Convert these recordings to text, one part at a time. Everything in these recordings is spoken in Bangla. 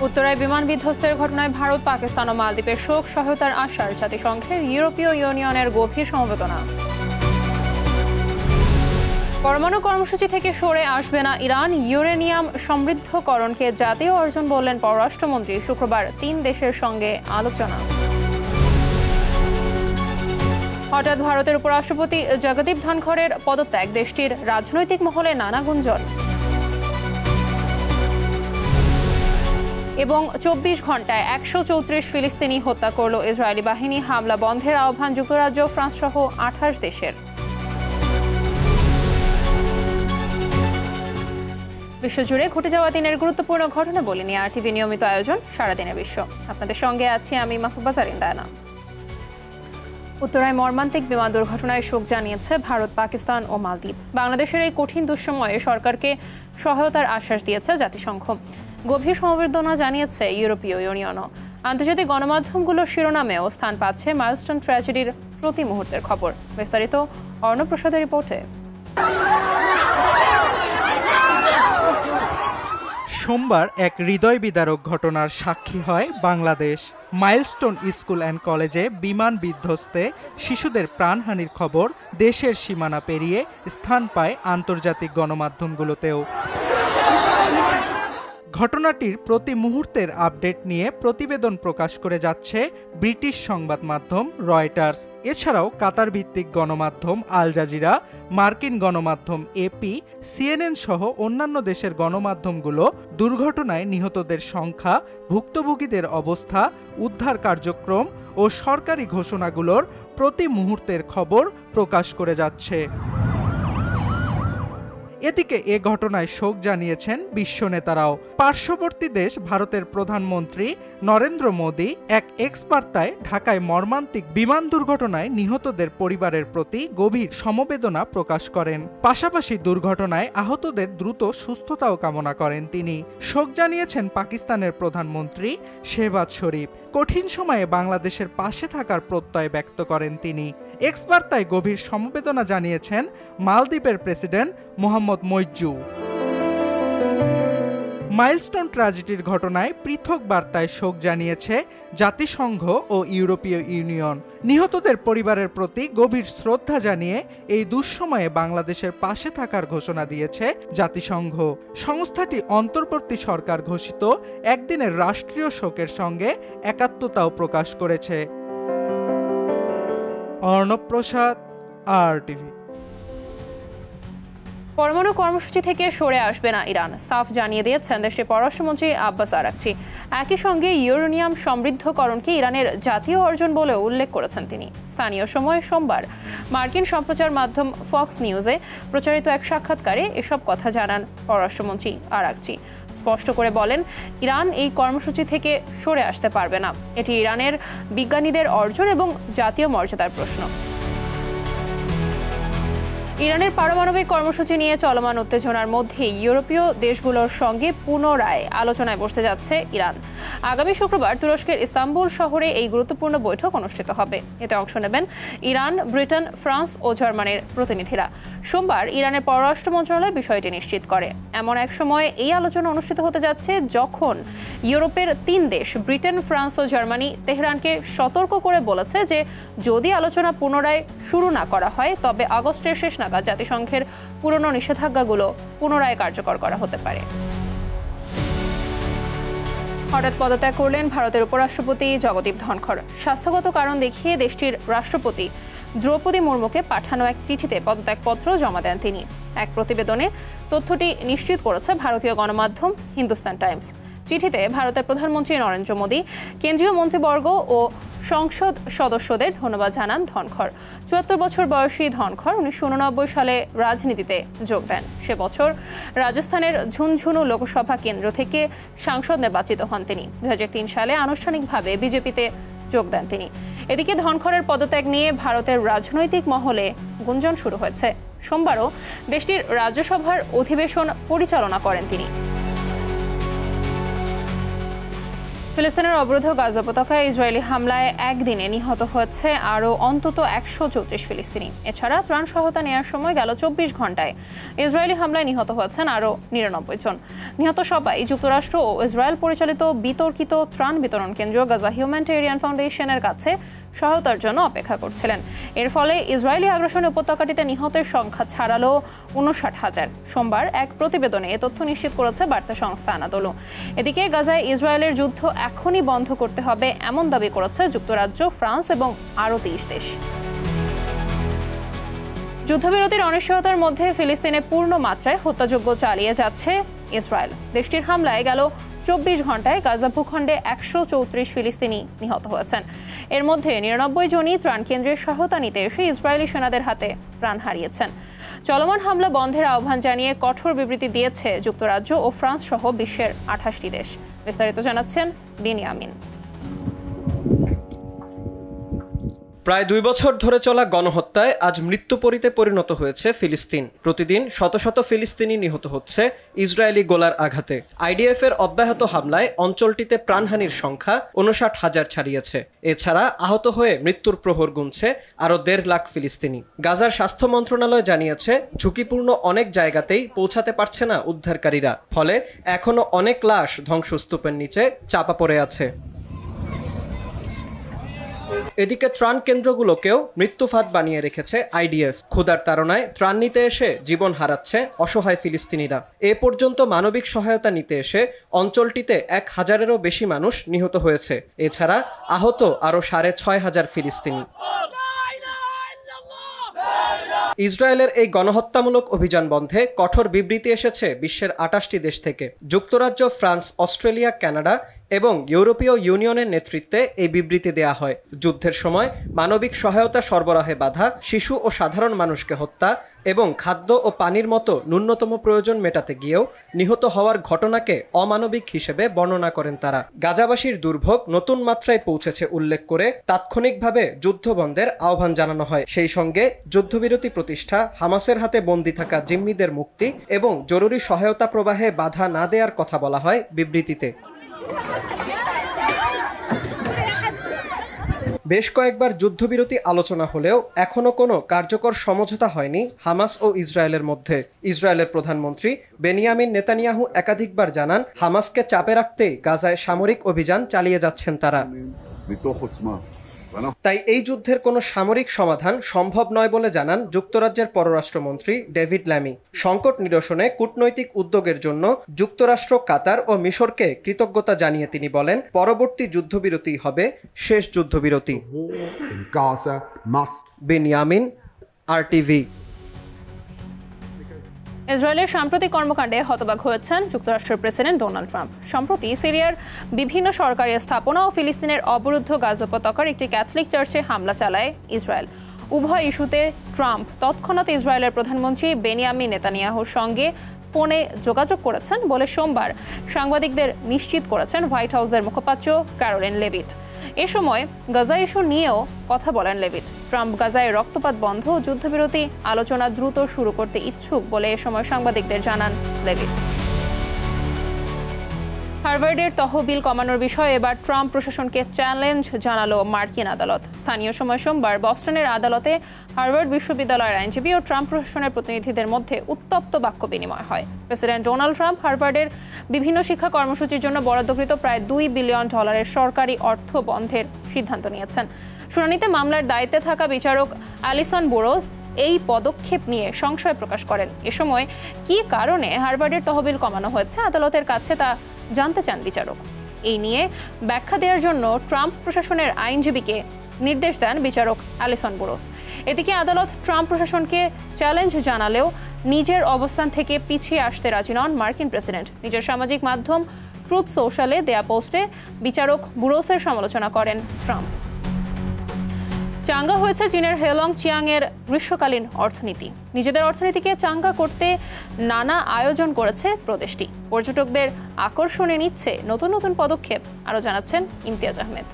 উত্তরায় বিমান বিধ্বস্তের ঘটনায় ভারত, পাকিস্তান ও মালদ্বীপের শোক সহায়তার আশ্বাস জাতিসংঘের, ইউরোপীয় ইউনিয়নের গভীর সমবেদনা। পরমাণু কর্মসূচি থেকে সরে আসবে না ইরান, ইউরেনিয়াম সমৃদ্ধকরণকে জাতীয় অর্জন বললেন পররাষ্ট্রমন্ত্রী। শুক্রবার 3 দেশের সঙ্গে আলোচনা। হঠাৎ ভারতের উপরাষ্ট্রপতি জগদীপ ধনখড়ের পদত্যাগ, দেশটির রাজনৈতিক মহলে নানা গুঞ্জন। এবং 24 ঘন্টায় 134 ফিলিস্তিনি হত্যা করল ইসরায়েলি বাহিনী, হামলা বন্ধের আহ্বান যুক্তরাজ্য, ফ্রান্স সহ 28 দেশের। বিশ্বজুড়ে ঘটে যাওয়া দিনের গুরুত্বপূর্ণ ঘটনা বলে নিয়ে RTV নিয়মিত আয়োজন সারাদিনের বিশ্ব। আপনাদের সঙ্গে আছি আমি মাহবুবা জারিন দায়না। উত্তরায় মর্মান্তিক বিমান দুর্ঘটনায় শোক জানিয়েছে ভারত, পাকিস্তান ও মালদ্বীপ। বাংলাদেশের এই কঠিন দুঃসময়ে সরকারকে সহায়তার আশ্বাস দিয়েছে জাতিসংঘ। গভীর সমবেদনা জানিয়েছে ইউরোপীয় ইউনিয়নও। আন্তর্জাতিক গণমাধ্যমগুলোর শিরোনামেও স্থান পাচ্ছে মাইলস্টোন ট্র্যাজেডির প্রতি মুহূর্তের খবর। বিস্তারিত অর্ণব প্রসাদের রিপোর্টে। সোমবার এক হৃদয় বিদারক ঘটনার সাক্ষী হয় বাংলাদেশ। মাইলস্টোন স্কুল অ্যান্ড কলেজে বিমান বিধ্বস্তে শিশুদের প্রাণহানির খবর দেশের সীমানা পেরিয়ে স্থান পায় আন্তর্জাতিক গণমাধ্যমগুলোতেও। ঘটনাটির প্রতি মুহূর্তের আপডেট নিয়ে প্রতিবেদন প্রকাশ করে যাচ্ছে ব্রিটিশ সংবাদ মাধ্যম রয়টার্স। এছাড়াও কাতার ভিত্তিক গণমাধ্যম আল জাজিরা, মার্কিন গণমাধ্যম AP, CNN সহ অন্যান্য দেশের গণমাধ্যমগুলো দুর্ঘটনায় নিহতদের সংখ্যা, ভুক্তভোগীদের অবস্থা, উদ্ধার কার্যক্রম ও সরকারি ঘোষণাগুলোর প্রতি মুহূর্তের খবর প্রকাশ করে যাচ্ছে। এদিকে এ ঘটনায় শোক জানিয়েছেন বিশ্ব নেতারাও। পার্শ্ববর্তী দেশ ভারতের প্রধানমন্ত্রী নরেন্দ্র মোদী এক এক্স বার্তায় ঢাকায় মর্মান্তিক বিমান দুর্ঘটনায় নিহতদের পরিবারের প্রতি গভীর সমবেদনা প্রকাশ করেন। পাশাপাশি দুর্ঘটনায় আহতদের দ্রুত সুস্থতাও কামনা করেন তিনি। শোক জানিয়েছেন পাকিস্তানের প্রধানমন্ত্রী শেহবাজ শরীফ। কঠিন সময়ে বাংলাদেশের পাশে থাকার প্রত্যয় ব্যক্ত করেন তিনি। এক্স বার্তায় গভীর সমবেদনা জানিয়েছেন মালদ্বীপের প্রেসিডেন্ট মোহাম্মদ মইজ্জু। মাইলস্টোন ট্র্যাজেডির ঘটনায় পৃথক বার্তায় শোক জানিয়েছে জাতিসংঘ ও ইউরোপীয় ইউনিয়ন। নিহতদের পরিবারের প্রতি গভীর শ্রদ্ধা জানিয়ে এই দুঃসময়ে বাংলাদেশের পাশে থাকার ঘোষণা দিয়েছে জাতিসংঘ। সংস্থাটি অন্তর্বর্তী সরকার ঘোষিত একদিনের রাষ্ট্রীয় শোকের সঙ্গে একাত্মতাও প্রকাশ করেছে। অর্ণব প্রসাদ, RTV। পরমাণু কর্মসূচি থেকে সরে আসবে না ইরান, সাফ জানিয়ে দিয়েছেন দেশটির পররাষ্ট্রমন্ত্রী আব্বাস আরাকচি। একই সঙ্গে ইউরেনিয়াম সমৃদ্ধকরণকে ইরানের জাতীয় অর্জন বলে উল্লেখ করেছেন তিনি। স্থানীয় সময় সোমবার মার্কিন সম্প্রচার মাধ্যম ফক্স নিউজে প্রচারিত এক সাক্ষাৎকারে এসব কথা জানান পররাষ্ট্রমন্ত্রী আরাকচি। স্পষ্ট করে বলেন, ইরান এই কর্মসূচি থেকে সরে আসতে পারবে না। এটি ইরানের বিজ্ঞানীদের অর্জন এবং জাতীয় মর্যাদার প্রশ্ন। ইরানের পারমাণবিক কর্মসূচি নিয়ে চলমান উত্তেজনার মধ্যে ইউরোপীয় দেশগুলোর সঙ্গে পুনরায় আলোচনায় বসতে যাচ্ছে ইরান। আগামী শুক্রবার তুরস্কের ইস্তাম্বুল শহরে এই গুরুত্বপূর্ণ বৈঠক অনুষ্ঠিত হবে। এতে অংশ নেবেন ইরান, ব্রিটেন, ফ্রান্স ও জার্মানির প্রতিনিধিরা। সোমবার ইরানের পররাষ্ট্র মন্ত্রণালয় বিষয়টি নিশ্চিত করে। এমন এক সময়ে এই আলোচনা অনুষ্ঠিত হতে যাচ্ছে যখন ইউরোপের 3 দেশ ব্রিটেন, ফ্রান্স ও জার্মানি তেহরানকে সতর্ক করে বলেছে যে যদি আলোচনা পুনরায় শুরু না করা হয় তবে আগস্টের শেষ নাগাদ জাতিসংঘের পুরনো নিষেধাজ্ঞাগুলো পুনরায় কার্যকর করা হতে পারে। হঠাৎ পদত্যাগ করলেন ভারতের উপরাষ্ট্রপতি জগদীপ ধনখড়। স্বাস্থ্যগত কারণ দেখিয়ে দেশটির রাষ্ট্রপতি দ্রৌপদী মুর্মুকে পাঠানো এক চিঠিতে পদত্যাগপত্র জমা দেন তিনি। এক প্রতিবেদনে তথ্যটি নিশ্চিত করেছে ভারতীয় গণমাধ্যম হিন্দুস্তান টাইমস। চিঠিতে ভারতের প্রধানমন্ত্রী নরেন্দ্র মোদী, কেন্দ্রীয় মন্ত্রীবর্গ ও সংসদ সদস্যদের ধন্যবাদ জানান ধনখড়। 74 বছর বয়সী ধনখড় 1989 সালে রাজনীতিতে যোগ দেন। সে বছর রাজস্থানের ঝুনঝুনু লোকসভা কেন্দ্র থেকে সাংসদ নির্বাচিত হন তিনি। 2003 সালে আনুষ্ঠানিকভাবে বিজেপিতে যোগ দেন তিনি। এদিকে ধনখড়ের পদত্যাগ নিয়ে ভারতের রাজনৈতিক মহলে গুঞ্জন শুরু হয়েছে। সোমবারও দেশটির রাজ্যসভার অধিবেশন পরিচালনা করেন তিনি। ফিলিস্তিনের অবরুদ্ধ গাজা উপত্যকায় ইসরায়েলি হামলায় একদিনে নিহত হয়েছে আরও অন্তত 134 ফিলিস্তিনি। এছাড়া ত্রাণ সহায়তা নেওয়ার সময় গেল 24 ঘন্টায় ইসরায়েলি হামলায় নিহত হয়েছেন আরও 99 জন। নিহত সবাই যুক্তরাষ্ট্র ও ইসরায়েল পরিচালিত বিতর্কিত ত্রাণ বিতরণ কেন্দ্র গাজা হিউম্যানিটেরিয়ান ফাউন্ডেশনের কাছে সহায়তার জন্য অপেক্ষা করছিলেন। এর ফলে ইসরায়েলি আগ্রাসনে উপত্যকাটিতে নিহতের সংখ্যা ছাড়ালো 59,000। সোমবার এক প্রতিবেদনে এ তথ্য নিশ্চিত করেছে বার্তা সংস্থা আনাদোলু। এদিকে গাজায় ইসরায়েলের যুদ্ধ এখনই বন্ধ করতে হবে এমন দাবি করেছে যুক্তরাজ্য, ফ্রান্স এবং আরও 30 দেশ। যুদ্ধবিরতির অনিশ্চয়তার মধ্যে ফিলিস্তিনে পূর্ণ মাত্রায় হত্যাযজ্ঞ চালিয়ে যাচ্ছে ইসরায়েল। দেশটির হামলায় গেল 24 ঘন্টায় গাজা ভূখণ্ডে 134 ফিলিস্তিনি নিহত হয়েছেন। এর মধ্যে 99 জনই ত্রাণ কেন্দ্রের সহায়তা নিতে এসে ইসরায়েলি সেনাদের হাতে প্রাণ হারিয়েছেন। চলমান হামলা বন্ধের আহ্বান জানিয়ে কঠোর বিবৃতি দিয়েছে যুক্তরাজ্য ও ফ্রান্স সহ বিশ্বের 28টি দেশ। বিস্তারিত জানাচ্ছেন বিনিয়ামিন। প্রায় 2 বছর ধরে চলা গণহত্যায় আজ মৃত্যুপরীতে পরিণত হয়েছে ফিলিস্তিন। প্রতিদিন শত শত ফিলিস্তিনি নিহত হচ্ছে ইসরায়েলি গোলার আঘাতে। আইডিএফ এর অব্যাহত হামলায় অঞ্চলটিতে প্রাণহানির সংখ্যা 59,000 ছাড়িয়েছে। এছাড়া আহত হয়ে মৃত্যুর প্রহর গুনছে আরও 1.5 লাখ ফিলিস্তিনি। গাজার স্বাস্থ্য মন্ত্রণালয় জানিয়েছে ঝুঁকিপূর্ণ অনেক জায়গাতেই পৌঁছাতে পারছে না উদ্ধারকারীরা, ফলে এখনো অনেক লাশ ধ্বংসস্তূপের নিচে চাপা পড়ে আছে। এদিকে ত্রাণ কেন্দ্রগুলোকেও মৃত্যুফাঁদ বানিয়ে রেখেছে আইডিএফ। ক্ষুধার তাড়নায় ত্রাণ নিতে এসে জীবন হারাচ্ছে অসহায় ফিলিস্তিনিরা। এ পর্যন্ত মানবিক সহায়তা নিতে এসে অঞ্চলটিতে 1000-এরও বেশি মানুষ নিহত হয়েছে। এছাড়া আহত আরও 6,500 ফিলিস্তিনি। ইসরায়েলের এই গণহত্যামূলক অভিযান বন্ধে কঠোর বিবৃতি এসেছে বিশ্বের 28টি দেশ থেকে। যুক্তরাজ্য, ফ্রান্স, অস্ট্রেলিয়া, কানাডা এবং ইউরোপীয় ইউনিয়নের নেতৃত্বে এই বিবৃতি দেয়া হয়। যুদ্ধের সময় মানবিক সহায়তা সরবরাহে বাধা, শিশু ও সাধারণ মানুষকে হত্যা এবং খাদ্য ও পানির মতো ন্যূনতম প্রয়োজন মেটাতে গিয়েও নিহত হওয়ার ঘটনাকে অমানবিক হিসেবে বর্ণনা করেন তারা। গাজাবাসীর দুর্ভোগ নতুন মাত্রায় পৌঁছেছে উল্লেখ করে তাৎক্ষণিকভাবে যুদ্ধ বন্ধের আহ্বান জানানো হয়। সেই সঙ্গে যুদ্ধবিরতি প্রতিষ্ঠা, হামাসের হাতে বন্দী থাকা জিম্মিদের মুক্তি এবং জরুরি সহায়তা প্রবাহে বাধা না দেওয়ার কথা বলা হয় বিবৃতিতে। বেশ কয়েকবার যুদ্ধবিরতি আলোচনা হলেও এখনো কোনো কার্যকর সমঝোতা হয়নি হামাস ও ইসরায়েলের মধ্যে। ইসরায়েলের প্রধানমন্ত্রী বেনিয়ামিন নেতানিয়াহু একাধিকবার জানান, হামাসকে চাপে রাখতেই গাজায় সামরিক অভিযান চালিয়ে যাচ্ছেন তারা। তাই এই যুদ্ধের কোনো সামরিক সমাধান সম্ভব নয় বলে জানান যুক্তরাজ্যের পররাষ্ট্রমন্ত্রী ডেভিড ল্যামি। সংকট নিরসনে কূটনৈতিক উদ্যোগের জন্য যুক্তরাষ্ট্র, কাতার ও মিশরকে কৃতজ্ঞতা জানিয়ে তিনি বলেন, পরবর্তী যুদ্ধবিরতি হবে শেষ যুদ্ধবিরতি। Benjamin, RTV। ইসরায়েলের সাম্প্রতিক কর্মকাণ্ডে হতবাক হয়েছেন যুক্তরাষ্ট্রের প্রেসিডেন্ট ডোনাল্ড ট্রাম্প। সম্প্রতি সিরিয়ার বিভিন্ন সরকারি স্থাপনা ও ফিলিস্তিনের অবরুদ্ধ গাজা উপত্যকার একটি ক্যাথলিক চার্চে হামলা চালায় ইসরায়েল। উভয় ইস্যুতে ট্রাম্প তৎক্ষণাৎ ইসরায়েলের প্রধানমন্ত্রী বেনিয়ামিন নেতানিয়াহুর সঙ্গে ফোনে যোগাযোগ করেছেন বলে সোমবার সাংবাদিকদের নিশ্চিত করেছেন হোয়াইট হাউসের মুখপাত্র ক্যারোলিন লেভিট। এ সময় গাজা ইস্যু নিয়েও কথা বলেন লেভিট। ট্রাম্প গাজায় রক্তপাত বন্ধ ও যুদ্ধবিরতি আলোচনা দ্রুত শুরু করতে ইচ্ছুক বলে এ সময় সাংবাদিকদের জানান লেভিট। হার্ভার্ডের তহবিল কমানোর বিষয়ে এবার ট্রাম্প প্রশাসনকে চ্যালেঞ্জ জানালো মার্কিন আদালত। স্থানীয় সময় সোমবার বস্টনের আদালতে হার্ভার্ড বিশ্ববিদ্যালয়ের আইনজীবী ও ট্রাম্প প্রশাসনের প্রতিনিধিদের মধ্যে উত্তপ্ত বাক্য বিনিময় হয়। প্রেসিডেন্ট ডোনাল্ড ট্রাম্প হার্ভার্ডের বিভিন্ন শিক্ষা কর্মসূচির জন্য বরাদ্দকৃত প্রায় $2 বিলিয়ন সরকারি অর্থ বন্ধের সিদ্ধান্ত নিয়েছেন। শুনানিতে মামলার দায়িত্বে থাকা বিচারক অ্যালিসন বুরোজ এই পদক্ষেপ নিয়ে সংশয় প্রকাশ করেন। এ সময় কী কারণে হার্ভার্ডের তহবিল কমানো হয়েছে আদালতের কাছে তা জানতে চান বিচারক। এই নিয়ে ব্যাখ্যা দেওয়ার জন্য ট্রাম্প প্রশাসনের আইনজীবীকে নির্দেশ দেন বিচারক অ্যালিসন বুরোজ। এদিকে আদালত ট্রাম্প প্রশাসনকে চ্যালেঞ্জ জানালেও নিজের অবস্থান থেকে পিছিয়ে আসতে রাজি নন মার্কিন প্রেসিডেন্ট। নিজের সামাজিক মাধ্যম ট্রুথ সোশ্যালে দেয়া পোস্টে বিচারক বুরোসের সমালোচনা করেন ট্রাম্প। চাঙ্গা হয়েছে চীনের হেলং চিয়াংয়ের গ্রীষ্মকালীন অর্থনীতি। নিজেদের অর্থনীতিকে চাঙ্গা করতে নানা আয়োজন করেছে প্রদেশটি। পর্যটকদের আকর্ষণে নিচ্ছে নতুন নতুন পদক্ষেপ। আরও জানাচ্ছেন ইমতিয়াজ আহমেদ।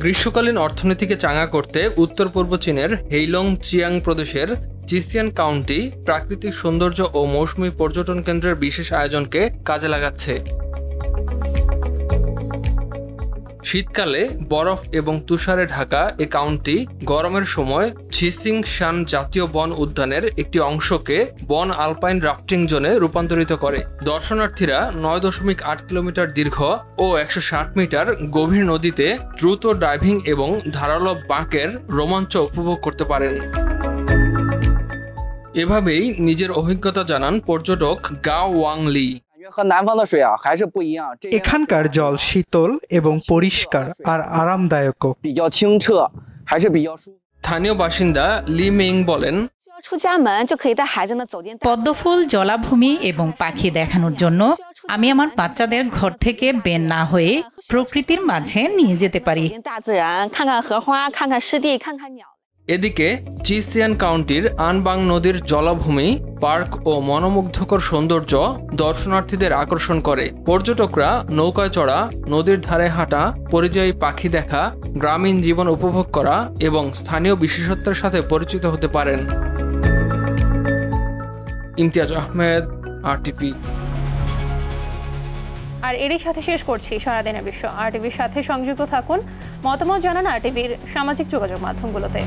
গ্রীষ্মকালীন অর্থনীতিকে চাঙ্গা করতে উত্তর পূর্ব চীনের হেইলং চিয়াং প্রদেশের জিসিয়ান কাউন্টি প্রাকৃতিক সৌন্দর্য ও মৌসুমী পর্যটন কেন্দ্রের বিশেষ আয়োজনকে কাজে লাগাচ্ছে। শীতকালে বরফ এবং তুষারে ঢাকা এ কাউন্টি গরমের সময় ঝিসিং শান জাতীয় বন উদ্যানের একটি অংশকে বন আলপাইন রাফটিং জোনে রূপান্তরিত করে। দর্শনার্থীরা 9.8 কিলোমিটার দীর্ঘ ও 160 মিটার গভীর নদীতে দ্রুত ডাইভিং এবং ধারালো বাঁকের রোমাঞ্চ উপভোগ করতে পারেন। এভাবেই নিজের অভিজ্ঞতা জানান পর্যটক গাও ওয়াং লি। এখানকার জল শীতল এবং পরিষ্কার আর আরামদায়কও। স্থানীয় বাসিন্দা লি মেইং বলেন, পদ্মফুল, জলাভূমি এবং পাখি দেখানোর জন্য আমি আমার বাচ্চাদের ঘর থেকে বের না হয়ে প্রকৃতির মাঝে নিয়ে যেতে পারি। এদিকে জিসিয়ান কাউন্টির আনবাং নদীর জলাভূমি, পার্ক ও মনোমুগ্ধকর সৌন্দর্য দর্শনার্থীদের আকর্ষণ করে। পর্যটকরা নৌকায় চড়া, নদীর ধারে হাঁটা, পরিযায়ী পাখি দেখা, গ্রামীণ জীবন উপভোগ করা এবং স্থানীয় বিশেষত্বের সাথে পরিচিত হতে পারেন। ইমতিয়াজ আহমেদ, আরটিভি। আর এরই সাথে শেষ করছি সারাদিনের বিশ্ব। আরটিভির সাথে সংযুক্ত থাকুন, মতামত জানান আরটিভির সামাজিক যোগাযোগ মাধ্যমগুলোতে।